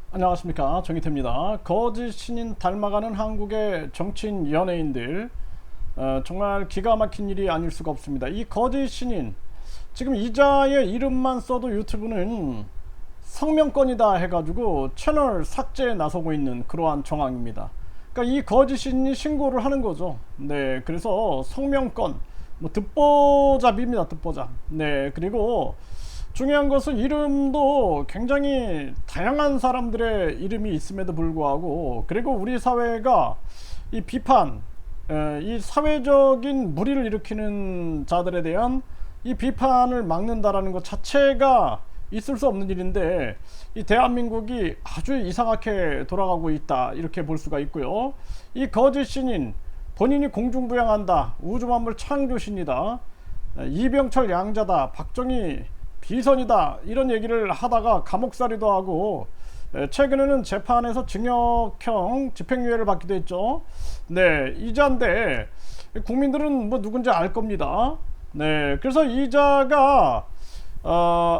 안녕하십니까, 정희태입니다. 거짓 신인 닮아가는 한국의 정치인 연예인들, 정말 기가 막힌 일이 아닐 수가 없습니다. 이 거짓 신인, 지금 이자의 이름만 써도 유튜브는 성명권이다 해가지고 채널 삭제에 나서고 있는 그러한 정황입니다. 그러니까 이 거짓 신인이 신고를 하는 거죠. 네, 그래서 성명권, 뭐 듣보잡입니다. 듣보잡. 네, 그리고 중요한 것은 이름도 굉장히 다양한 사람들의 이름이 있음에도 불구하고, 그리고 우리 사회가 이 비판, 이 사회적인 물의를 일으키는 자들에 대한 이 비판을 막는다라는 것 자체가 있을 수 없는 일인데, 이 대한민국이 아주 이상하게 돌아가고 있다, 이렇게 볼 수가 있고요. 이 거짓 신인, 본인이 공중부양한다, 우주만물 창조신이다, 이병철 양자다, 박정희 비선이다, 이런 얘기를 하다가 감옥살이도 하고, 최근에는 재판에서 징역형 집행유예를 받기도 했죠. 네, 이자인데 국민들은 뭐 누군지 알 겁니다. 네, 그래서 이자가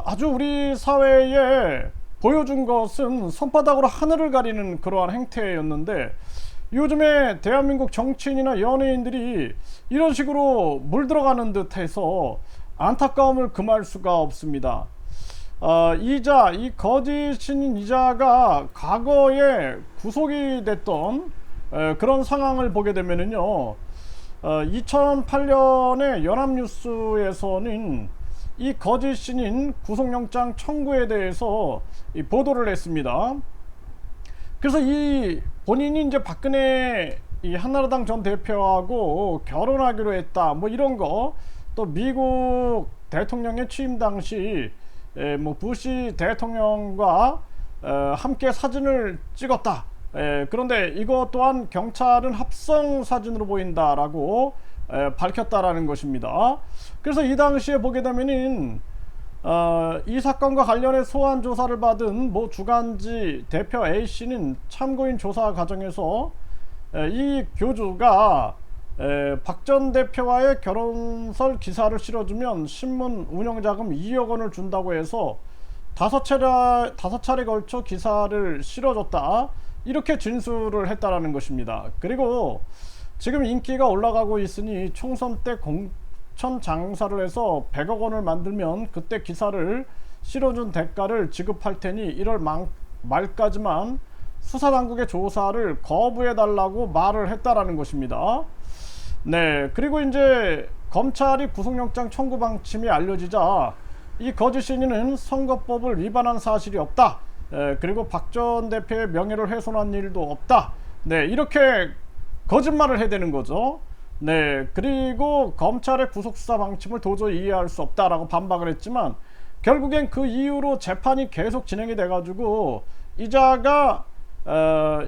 아주 우리 사회에 보여준 것은 손바닥으로 하늘을 가리는 그러한 행태였는데, 요즘에 대한민국 정치인이나 연예인들이 이런 식으로 물들어가는 듯해서 안타까움을 금할 수가 없습니다. 이자, 이 거짓 신인 이자가 과거에 구속이 됐던 그런 상황을 보게 되면은요, 2008년에 연합뉴스에서는 이 거짓 신인 구속영장 청구에 대해서 보도를 했습니다. 그래서 이 본인이 이제 박근혜 이 한나라당 전 대표하고 결혼하기로 했다, 뭐 이런 거, 또 미국 대통령의 취임 당시 뭐 부시 대통령과 함께 사진을 찍었다. 그런데 이것 또한 경찰은 합성 사진으로 보인다라고 밝혔다라는 것입니다. 그래서 이 당시에 보게 되면은 이 사건과 관련해 소환 조사를 받은 모 주간지 대표 A씨는 참고인 조사 과정에서 이 교주가 박 전 대표와의 결혼설 기사를 실어주면 신문 운영자금 2억 원을 준다고 해서 다섯 차례 걸쳐 기사를 실어줬다, 이렇게 진술을 했다라는 것입니다. 그리고 지금 인기가 올라가고 있으니 총선 때 공천 장사를 해서 100억 원을 만들면 그때 기사를 실어준 대가를 지급할 테니 1월 말까지만 수사당국의 조사를 거부해달라고 말을 했다라는 것입니다. 네, 그리고 이제 검찰이 구속영장 청구 방침이 알려지자 이 거짓 신인은 선거법을 위반한 사실이 없다, 그리고 박 전 대표의 명예를 훼손한 일도 없다, 네, 이렇게 거짓말을 해대는 거죠. 네, 그리고 검찰의 구속수사 방침을 도저히 이해할 수 없다라고 반박을 했지만, 결국엔 그 이후로 재판이 계속 진행이 돼가지고 이자가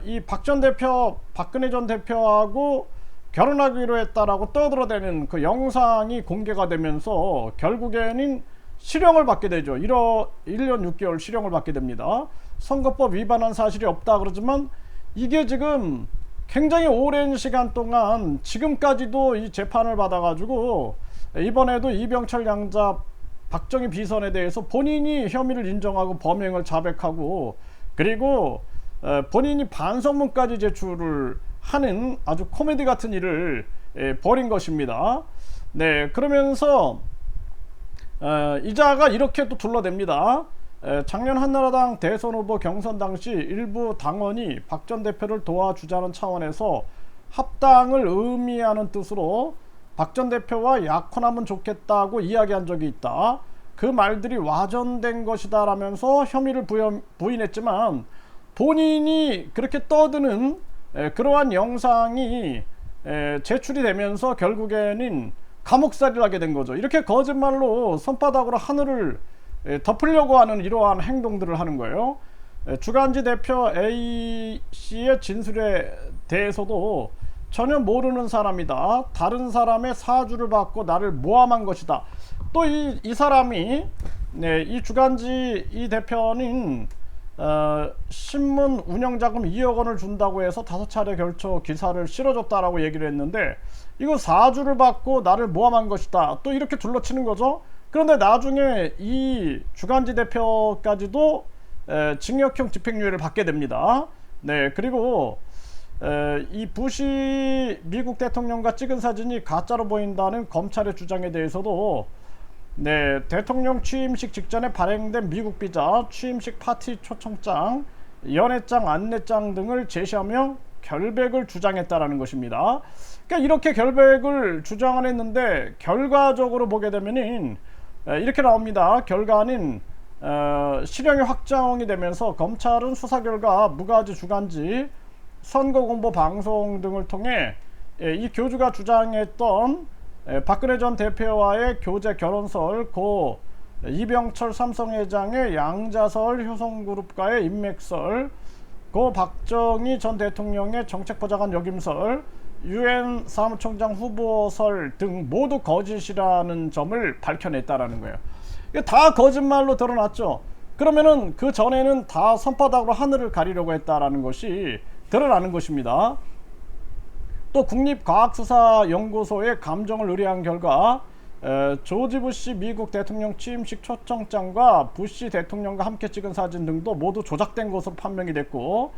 이 박 전 대표, 박근혜 전 대표하고 결혼하기로 했다라고 떠들어대는 그 영상이 공개가 되면서 결국에는 실형을 받게 되죠. 1년 6개월 실형을 받게 됩니다. 선거법 위반한 사실이 없다 그러지만, 이게 지금 굉장히 오랜 시간 동안 지금까지도 이 재판을 받아가지고, 이번에도 이병철 양자 박정희 비선에 대해서 본인이 혐의를 인정하고 범행을 자백하고, 그리고 본인이 반성문까지 제출을 하는 아주 코미디 같은 일을 벌인 것입니다. 네, 그러면서 이자가 이렇게 또 둘러댑니다. 작년 한나라당 대선 후보 경선 당시 일부 당원이 박 전 대표를 도와주자는 차원에서 합당을 의미하는 뜻으로 박 전 대표와 약혼하면 좋겠다고 이야기한 적이 있다, 그 말들이 와전된 것이다 라면서 혐의를 부인했지만, 본인이 그렇게 떠드는 그러한 영상이 제출이 되면서 결국에는 감옥살이를 하게 된 거죠. 이렇게 거짓말로 손바닥으로 하늘을 덮으려고 하는 이러한 행동들을 하는 거예요. 주간지 대표 A씨의 진술에 대해서도 전혀 모르는 사람이다, 다른 사람의 사주를 받고 나를 모함한 것이다. 또 이 사람이, 네, 이 주간지 이 대표는 신문 운영자금 2억 원을 준다고 해서 5차례 걸쳐 기사를 실어줬다라고 얘기를 했는데, 이거 사주를 받고 나를 모함한 것이다, 또 이렇게 둘러치는 거죠. 그런데 나중에 이 주간지 대표까지도 징역형 집행유예를 받게 됩니다. 네, 그리고 이 부시 미국 대통령과 찍은 사진이 가짜로 보인다는 검찰의 주장에 대해서도 네, 대통령 취임식 직전에 발행된 미국 비자, 취임식 파티 초청장, 연회장, 안내장 등을 제시하며 결백을 주장했다라는 것입니다. 그러니까 이렇게 결백을 주장을 했는데 결과적으로 보게 되면은 이렇게 나옵니다. 결과는 실형이 확정이 되면서 검찰은 수사 결과 무가지 주간지 선거공보 방송 등을 통해 이 교주가 주장했던 박근혜 전 대표와의 교제 결혼설, 고 이병철 삼성회장의 양자설 효성그룹과의 인맥설, 고 박정희 전 대통령의 정책보좌관 역임설, UN 사무총장 후보설 등 모두 거짓이라는 점을 밝혀냈다라는 거예요. 이게 다 거짓말로 드러났죠. 그러면은 그 전에는 다 손바닥으로 하늘을 가리려고 했다라는 것이 드러나는 것입니다. 또 국립과학수사연구소의 감정을 의뢰한 결과 조지 부시 미국 대통령 취임식 초청장과 부시 대통령과 함께 찍은 사진 등도 모두 조작된 것으로 판명이 됐고,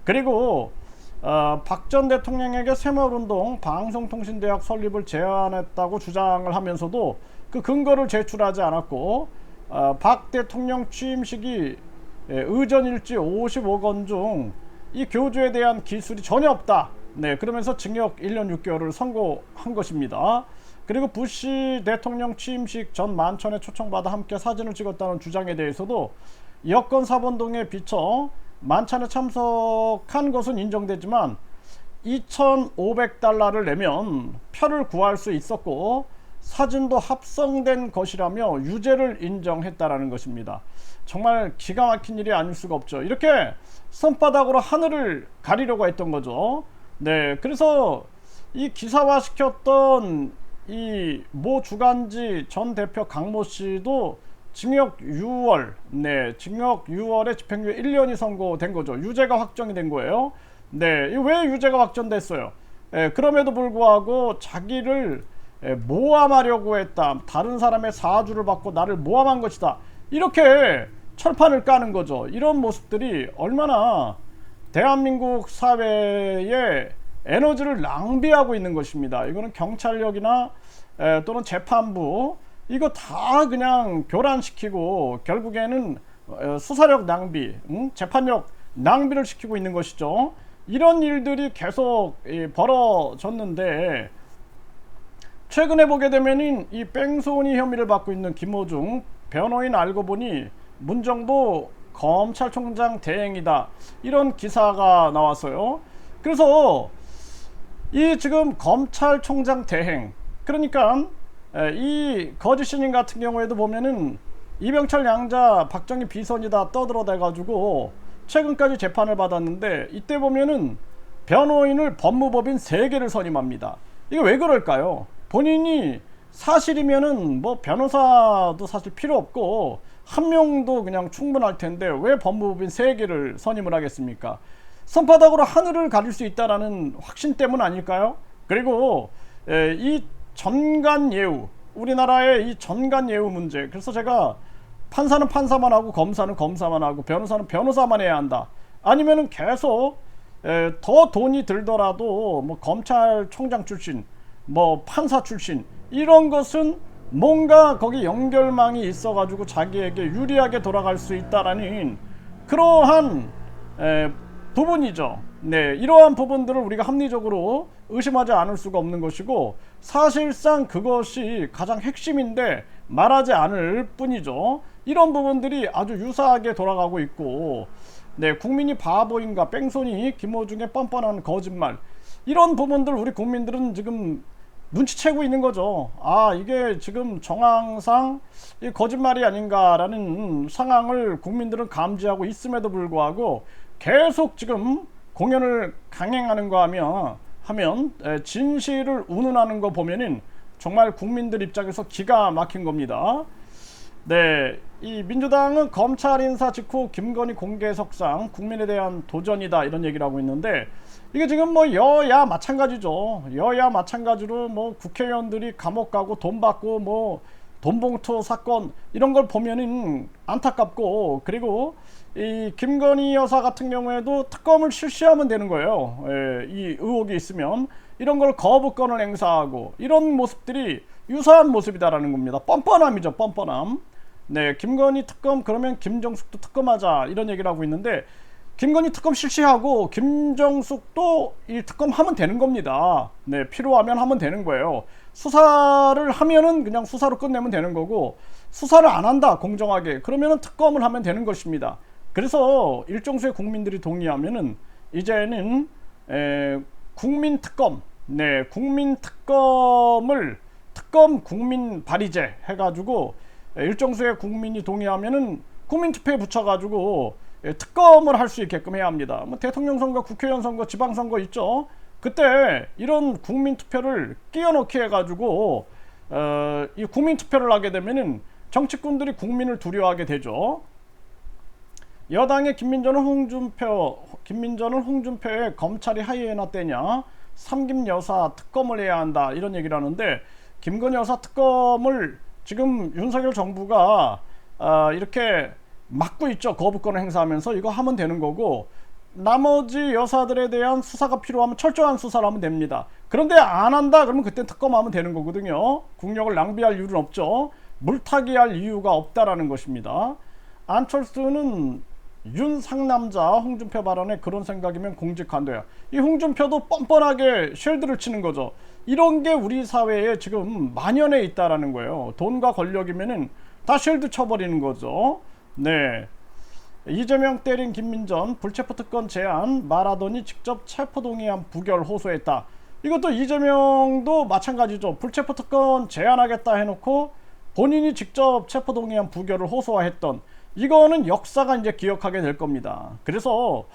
그리고 박 전 대통령에게 새마을운동 방송통신대학 설립을 제안했다고 주장을 하면서도 그 근거를 제출하지 않았고, 박 대통령 취임식이 의전일지 55건 중 이 교주에 대한 기술이 전혀 없다. 네, 그러면서 징역 1년 6개월을 선고한 것입니다. 그리고 부시 대통령 취임식 전 만찬에 초청받아 함께 사진을 찍었다는 주장에 대해서도 여권 사본동에 비춰 만찬에 참석한 것은 인정되지만 2,500달러를 내면 표를 구할 수 있었고 사진도 합성된 것이라며 유죄를 인정했다라는 것입니다. 정말 기가 막힌 일이 아닐 수가 없죠. 이렇게 손바닥으로 하늘을 가리려고 했던 거죠. 네, 그래서 이 기사화 시켰던 이 모 주간지 전 대표 강모 씨도 징역 6월, 네, 징역 6월에 집행유예 1년이 선고된 거죠. 유죄가 확정이 된 거예요. 네, 왜 유죄가 확정됐어요? 그럼에도 불구하고 자기를 모함하려고 했다. 다른 사람의 사주를 받고 나를 모함한 것이다. 이렇게 철판을 까는 거죠. 이런 모습들이 얼마나 대한민국 사회에 에너지를 낭비하고 있는 것입니다. 이거는 경찰력이나 또는 재판부 이거 다 그냥 교란시키고 결국에는 수사력 낭비, 재판력 낭비를 시키고 있는 것이죠. 이런 일들이 계속 벌어졌는데 최근에 보게 되면은 이 뺑소니 혐의를 받고 있는 김호중 변호인 알고 보니 문정부 검찰총장 대행이다, 이런 기사가 나왔어요. 그래서 이 지금 검찰총장 대행, 그러니까 이 거짓 신인 같은 경우에도 보면은 이병철 양자 박정희 비선이다 떠들어대 가지고 최근까지 재판을 받았는데 이때 보면은 변호인을 법무법인 3개를 선임합니다. 이게 왜 그럴까요? 본인이 사실이면은 뭐 변호사도 사실 필요 없고 한 명도 그냥 충분할 텐데 왜 법무법인 3개를 선임을 하겠습니까? 손바닥으로 하늘을 가릴 수 있다라는 확신 때문 아닐까요? 그리고 이 전관예우, 우리나라의 이 전관예우 문제, 그래서 제가 판사는 판사만 하고 검사는 검사만 하고 변호사는 변호사만 해야 한다, 아니면은 계속 더 돈이 들더라도 뭐 검찰총장 출신, 뭐 판사 출신, 이런 것은 뭔가 거기 연결망이 있어가지고 자기에게 유리하게 돌아갈 수 있다라는 그러한 부분이죠. 네, 이러한 부분들을 우리가 합리적으로 의심하지 않을 수가 없는 것이고 사실상 그것이 가장 핵심인데 말하지 않을 뿐이죠. 이런 부분들이 아주 유사하게 돌아가고 있고, 네, 국민이 바보인가, 뺑소니, 김호중의 뻔뻔한 거짓말, 이런 부분들 우리 국민들은 지금 눈치채고 있는 거죠. 아, 이게 지금 정황상 이 거짓말이 아닌가라는 상황을 국민들은 감지하고 있음에도 불구하고 계속 지금 공연을 강행하는 거 하면 진실을 운운하는 거 보면은 정말 국민들 입장에서 기가 막힌 겁니다. 네, 이 민주당은 검찰 인사 직후 김건희 공개석상 국민에 대한 도전이다, 이런 얘기를 하고 있는데 이게 지금 뭐 여야 마찬가지죠. 여야 마찬가지로 뭐 국회의원들이 감옥 가고 돈 받고 뭐 돈봉투 사건 이런 걸 보면은 안타깝고, 그리고 이 김건희 여사 같은 경우에도 특검을 실시하면 되는 거예요. 예, 이 의혹이 있으면 이런 걸 거부권을 행사하고 이런 모습들이 유사한 모습이다라는 겁니다. 뻔뻔함이죠, 뻔뻔함. 네, 김건희 특검 그러면 김정숙도 특검하자 이런 얘기를 하고 있는데 김건희 특검 실시하고 김정숙도 이 특검 하면 되는 겁니다. 네, 필요하면 하면 되는 거예요. 수사를 하면은 그냥 수사로 끝내면 되는 거고 수사를 안 한다 공정하게 그러면은 특검을 하면 되는 것입니다. 그래서 일정수의 국민들이 동의하면은 이제는 국민 특검, 네, 국민 특검을 특검 국민 발의제 해가지고 일정수의 국민이 동의하면은 국민 투표에 붙여가지고 특검을 할 수 있게끔 해야 합니다. 뭐 대통령 선거, 국회의원 선거, 지방선거 있죠. 그때 이런 국민 투표를 끼워넣기 해가지고 이 국민 투표를 하게 되면은 정치꾼들이 국민을 두려워하게 되죠. 여당의 김민전을 홍준표에 검찰이 하이에나 떼냐, 삼김 여사 특검을 해야 한다 이런 얘기를 하는데 김건희 여사 특검을 지금 윤석열 정부가 이렇게 막고 있죠. 거부권을 행사하면서 이거 하면 되는 거고 나머지 여사들에 대한 수사가 필요하면 철저한 수사를 하면 됩니다. 그런데 안 한다 그러면 그때 특검하면 되는 거거든요. 국력을 낭비할 이유는 없죠. 물타기 할 이유가 없다라는 것입니다. 안철수는 윤 상남자 홍준표 발언에 그런 생각이면 공직 관둬야. 이 홍준표도 뻔뻔하게 쉘드를 치는 거죠. 이런 게 우리 사회에 지금 만연해 있다라는 거예요. 돈과 권력이면은 다 쉘드 쳐버리는 거죠. 네. 이재명 때린 김민전 불체포 특권 제안 말하더니 직접 체포동의안 부결 호소했다. 이것도 이재명도 마찬가지죠. 불체포 특권 제안하겠다 해놓고 본인이 직접 체포동의안 부결을 호소했던 이거는 역사가 이제 기억하게 될 겁니다. 그래서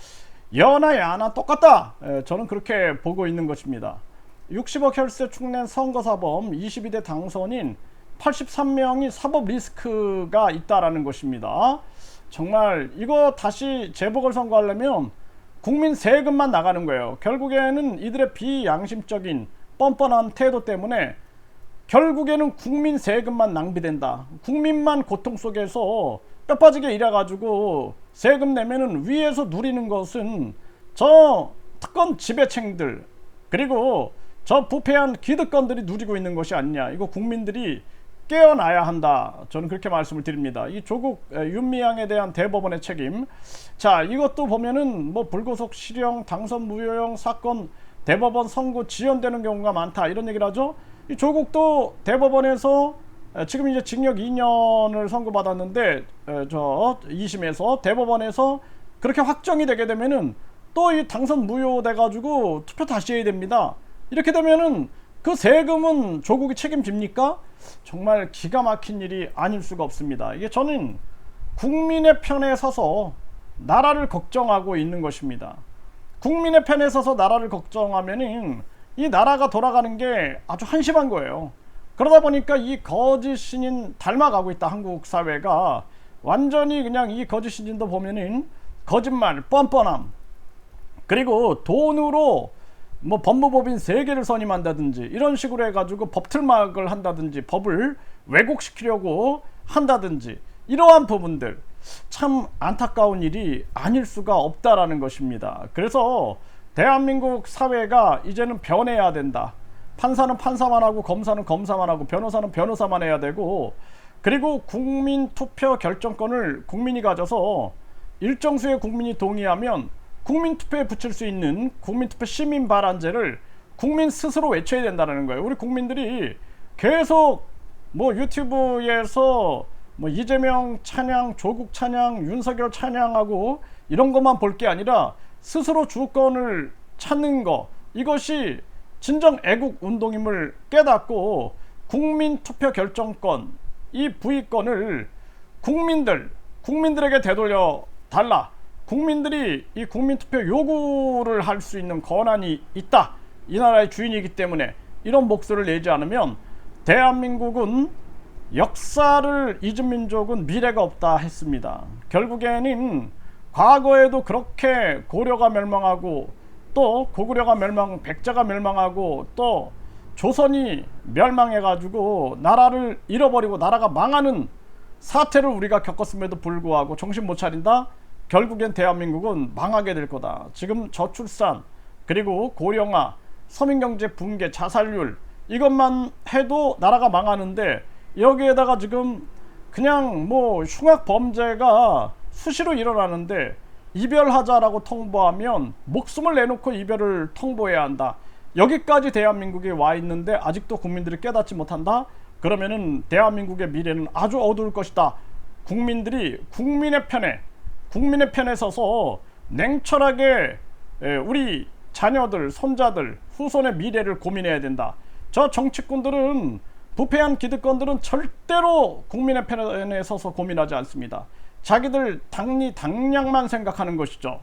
여나 야나 똑같다. 저는 그렇게 보고 있는 것입니다. 60억 혈세 축낸 선거사범 22대 당선인 83명이 사법 리스크가 있다라는 것입니다. 정말 이거 다시 재보궐선거하려면 국민 세금만 나가는 거예요. 결국에는 이들의 비양심적인 뻔뻔한 태도 때문에 결국에는 국민 세금만 낭비된다. 국민만 고통 속에서 뼈 빠지게 일해가지고 세금 내면은 위에서 누리는 것은 저 특권 지배층들 그리고 저 부패한 기득권들이 누리고 있는 것이 아니냐. 이거 국민들이 깨어나야 한다. 저는 그렇게 말씀을 드립니다. 이 조국 윤미향에 대한 대법원의 책임. 자, 이것도 보면은 뭐 불구속 실형, 당선 무효형 사건 대법원 선고 지연되는 경우가 많다. 이런 얘기를 하죠. 이 조국도 대법원에서 지금 이제 징역 2년을 선고받았는데 저 2심에서 대법원에서 그렇게 확정이 되게 되면은 또 이 당선 무효돼 가지고 투표 다시 해야 됩니다. 이렇게 되면은 그 세금은 조국이 책임집니까? 정말 기가 막힌 일이 아닐 수가 없습니다. 이게 저는 국민의 편에 서서 나라를 걱정하고 있는 것입니다. 국민의 편에 서서 나라를 걱정하면은 이 나라가 돌아가는 게 아주 한심한 거예요. 그러다 보니까 이 거짓 신인 닮아가고 있다. 한국 사회가 완전히 그냥 이 거짓 신인도 보면은 거짓말, 뻔뻔함 그리고 돈으로 뭐 법무법인 3개를 선임한다든지 이런 식으로 해가지고 법틀막을 한다든지 법을 왜곡시키려고 한다든지 이러한 부분들 참 안타까운 일이 아닐 수가 없다라는 것입니다. 그래서 대한민국 사회가 이제는 변해야 된다. 판사는 판사만 하고 검사는 검사만 하고 변호사는 변호사만 해야 되고 그리고 국민투표 결정권을 국민이 가져서 일정 수의 국민이 동의하면 국민투표에 붙일 수 있는 국민투표 시민발안제를 국민 스스로 외쳐야 된다는 거예요. 우리 국민들이 계속 뭐 유튜브에서 뭐 이재명 찬양, 조국 찬양, 윤석열 찬양하고 이런 것만 볼 게 아니라 스스로 주권을 찾는 거 이것이 진정 애국 운동임을 깨닫고 국민투표 결정권 이 부의권을 국민들에게 되돌려 달라. 국민들이 이 국민투표 요구를 할 수 있는 권한이 있다. 이 나라의 주인이기 때문에 이런 목소리를 내지 않으면 대한민국은 역사를 잊은 민족은 미래가 없다 했습니다. 결국에는 과거에도 그렇게 고려가 멸망하고 또 고구려가 멸망, 백제가 멸망하고 또 조선이 멸망해가지고 나라를 잃어버리고 나라가 망하는 사태를 우리가 겪었음에도 불구하고 정신 못 차린다? 결국엔 대한민국은 망하게 될 거다. 지금 저출산, 그리고 고령화, 서민경제 붕괴, 자살률, 이것만 해도 나라가 망하는데, 여기에다가 지금 그냥 뭐 흉악 범죄가 수시로 일어나는데, 이별하자라고 통보하면 목숨을 내놓고 이별을 통보해야 한다. 여기까지 대한민국이 와 있는데 아직도 국민들이 깨닫지 못한다? 그러면은 대한민국의 미래는 아주 어두울 것이다. 국민들이 국민의 편에 서서 냉철하게 우리 자녀들, 손자들, 후손의 미래를 고민해야 된다. 저 정치꾼들은, 부패한 기득권들은 절대로 국민의 편에 서서 고민하지 않습니다. 자기들 당리당략만 생각하는 것이죠.